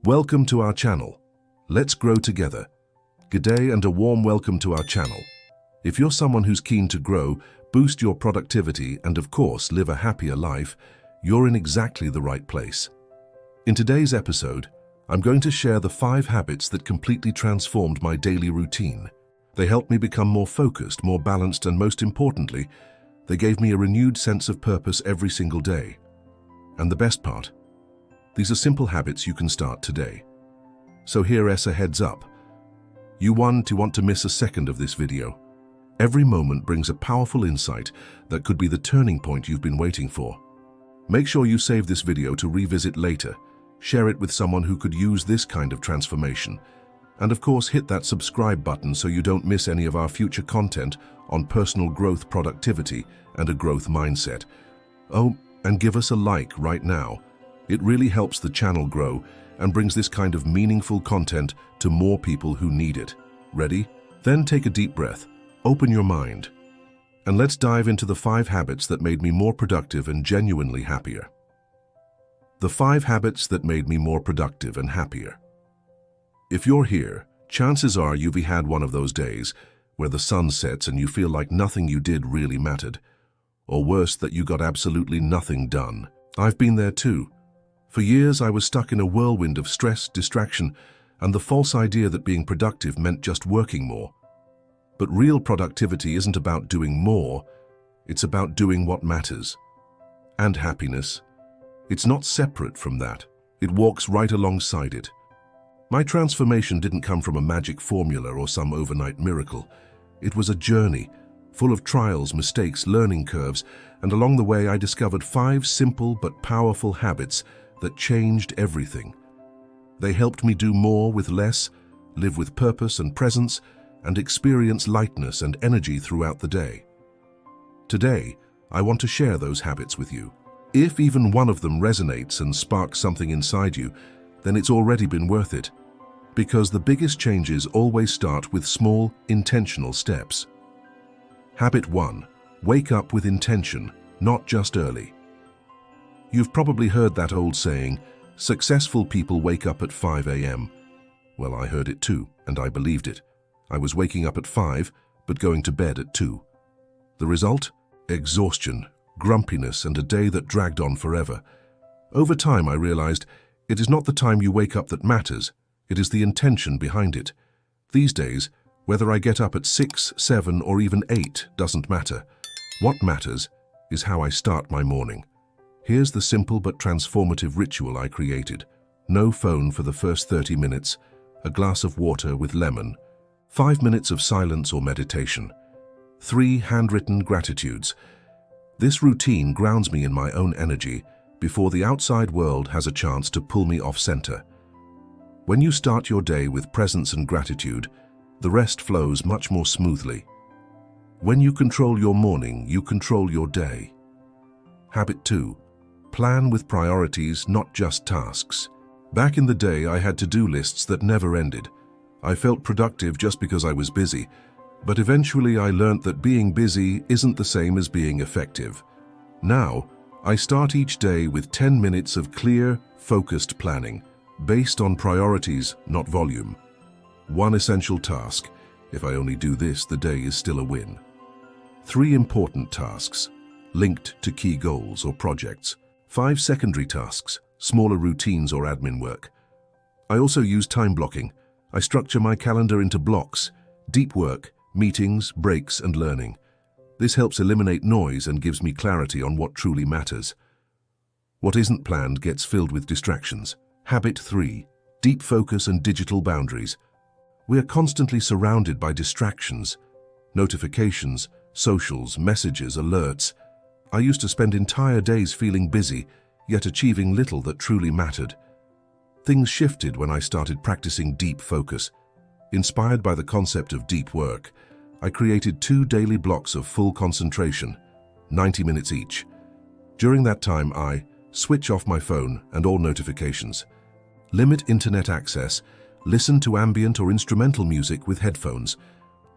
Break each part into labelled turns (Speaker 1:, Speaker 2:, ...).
Speaker 1: Welcome to our channel. Let's grow together. Good day and a warm welcome to our channel. If you're someone who's keen to grow, boost your productivity, and of course live a happier life, you're in exactly the right place. In today's episode, I'm going to share the 5 habits that completely transformed my daily routine. They helped me become more focused, more balanced, and most importantly, they gave me a renewed sense of purpose every single day. And the best part, these are simple habits you can start today. So here's a heads up. You want to miss a second of this video. Every moment brings a powerful insight that could be the turning point you've been waiting for. Make sure you save this video to revisit later. Share it with someone who could use this kind of transformation. And of course, hit that subscribe button so you don't miss any of our future content on personal growth, productivity, and a growth mindset. Oh, and give us a like right now. It really helps the channel grow and brings this kind of meaningful content to more people who need it. Ready? Then take a deep breath, open your mind, and let's dive into the 5 habits that made me more productive and genuinely happier. The 5 habits that made me more productive and happier. If you're here, chances are you've had one of those days where the sun sets and you feel like nothing you did really mattered, or worse, that you got absolutely nothing done. I've been there too. For years, I was stuck in a whirlwind of stress, distraction, and the false idea that being productive meant just working more. But real productivity isn't about doing more, it's about doing what matters. And happiness. It's not separate from that. It walks right alongside it. My transformation didn't come from a magic formula or some overnight miracle. It was a journey, full of trials, mistakes, learning curves, and along the way I discovered 5 simple but powerful habits that changed everything. They helped me do more with less, live with purpose and presence, and experience lightness and energy throughout the day. Today, I want to share those habits with you. If even one of them resonates and sparks something inside you, then it's already been worth it. Because the biggest changes always start with small, intentional steps. Habit 1. Wake up with intention, not just early. You've probably heard that old saying, successful people wake up at 5 a.m. Well, I heard it too, and I believed it. I was waking up at 5, but going to bed at 2. The result? Exhaustion, grumpiness, and a day that dragged on forever. Over time, I realized it is not the time you wake up that matters, it is the intention behind it. These days, whether I get up at 6, 7, or even 8 doesn't matter. What matters is how I start my morning. Here's the simple but transformative ritual I created. No phone for the first 30 minutes, a glass of water with lemon, 5 minutes of silence or meditation, 3 handwritten gratitudes. This routine grounds me in my own energy before the outside world has a chance to pull me off center. When you start your day with presence and gratitude, the rest flows much more smoothly. When you control your morning, you control your day. Habit 2. Plan with priorities, not just tasks. Back in the day, I had to-do lists that never ended. I felt productive just because I was busy, but eventually I learned that being busy isn't the same as being effective. Now, I start each day with 10 minutes of clear, focused planning, based on priorities, not volume. One essential task. If I only do this, the day is still a win. 3 important tasks, linked to key goals or projects. 5 secondary tasks, smaller routines or admin work. I also use time blocking. I structure my calendar into blocks, deep work, meetings, breaks, and learning. This helps eliminate noise and gives me clarity on what truly matters. What isn't planned gets filled with distractions. Habit 3. Deep focus and digital boundaries. We are constantly surrounded by distractions, notifications, socials, messages, alerts. I used to spend entire days feeling busy, yet achieving little that truly mattered. Things shifted when I started practicing deep focus. Inspired by the concept of deep work, I created 2 daily blocks of full concentration, 90 minutes each. During that time, I switch off my phone and all notifications, limit internet access, listen to ambient or instrumental music with headphones,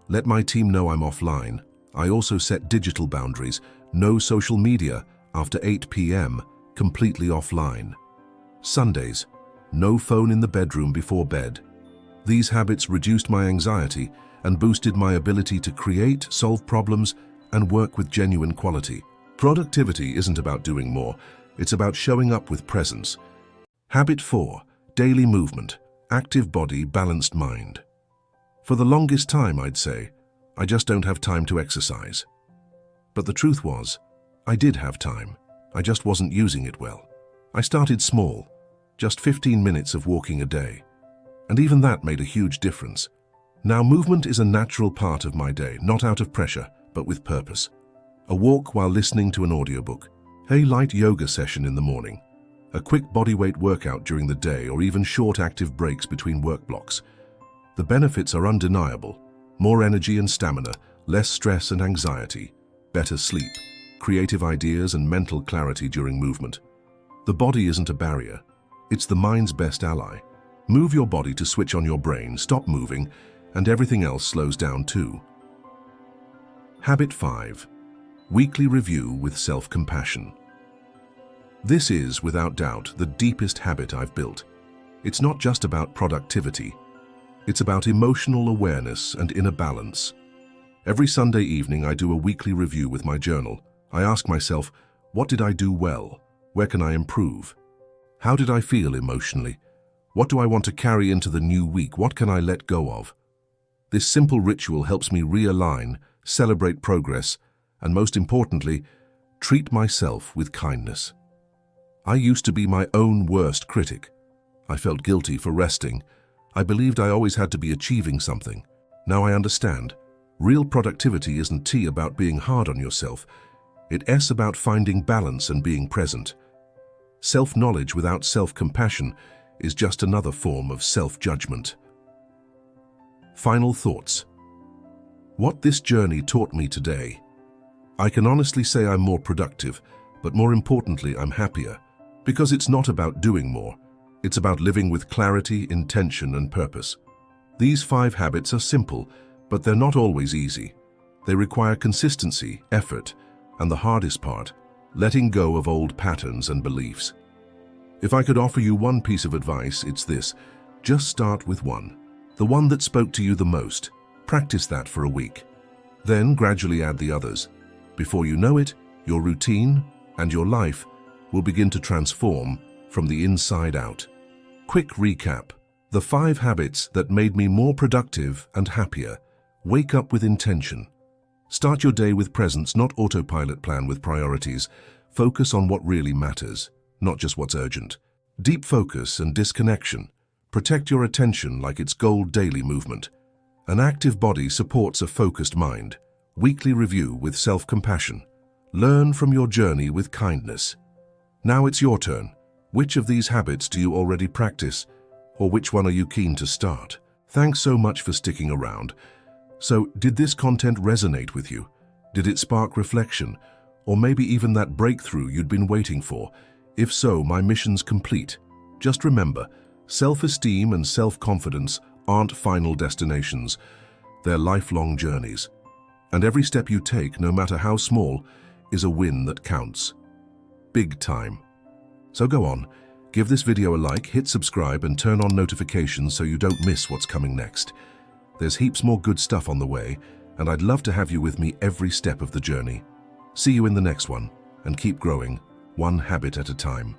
Speaker 1: let my team know I'm offline. I also set digital boundaries, no social media after 8 p.m., completely offline. Sundays. No phone in the bedroom before bed. These habits reduced my anxiety and boosted my ability to create, solve problems, and work with genuine quality. Productivity isn't about doing more, it's about showing up with presence. Habit 4. Daily movement. Active body, balanced mind. For the longest time, I'd say, I just don't have time to exercise. But the truth was, I did have time. I just wasn't using it well. I started small, just 15 minutes of walking a day. And even that made a huge difference. Now movement is a natural part of my day, not out of pressure, but with purpose. A walk while listening to an audiobook, a light yoga session in the morning, a quick bodyweight workout during the day, or even short active breaks between work blocks. The benefits are undeniable. More energy and stamina, less stress and anxiety, better sleep, creative ideas and mental clarity during movement. The body isn't a barrier. It's the mind's best ally. Move your body to switch on your brain, stop moving, and everything else slows down too. Habit 5. Weekly review with self-compassion. This is, without doubt, the deepest habit I've built. It's not just about productivity. It's about emotional awareness and inner balance. Every Sunday evening, I do a weekly review with my journal. I ask myself, what did I do well? Where can I improve? How did I feel emotionally? What do I want to carry into the new week? What can I let go of? This simple ritual helps me realign, celebrate progress, and most importantly, treat myself with kindness. I used to be my own worst critic. I felt guilty for resting. I believed I always had to be achieving something. Now I understand. Real productivity isn't about being hard on yourself. It's about finding balance and being present. Self-knowledge without self-compassion is just another form of self-judgment. Final thoughts. What this journey taught me today. I can honestly say I'm more productive, but more importantly, I'm happier. Because it's not about doing more. It's about living with clarity, intention, and purpose. These 5 habits are simple, but they're not always easy. They require consistency, effort, and the hardest part, letting go of old patterns and beliefs. If I could offer you one piece of advice, it's this: just start with one. The one that spoke to you the most. Practice that for a week. Then gradually add the others. Before you know it, your routine and your life will begin to transform from the inside out. Quick recap. The 5 habits that made me more productive and happier. Wake up with intention. Start your day with presence, not autopilot. Plan with priorities. Focus on what really matters, not just what's urgent. Deep focus and disconnection. Protect your attention like it's gold. Daily movement. An active body supports a focused mind. Weekly review with self-compassion. Learn from your journey with kindness. Now it's your turn. Which of these habits do you already practice, or which one are you keen to start? Thanks so much for sticking around. So, did this content resonate with you? Did it spark reflection, or maybe even that breakthrough you'd been waiting for? If so, my mission's complete. Just remember, self-esteem and self-confidence aren't final destinations. They're lifelong journeys. And every step you take, no matter how small, is a win that counts. Big time. So go on, give this video a like, hit subscribe, and turn on notifications so you don't miss what's coming next. There's heaps more good stuff on the way, and I'd love to have you with me every step of the journey. See you in the next one, and keep growing, one habit at a time.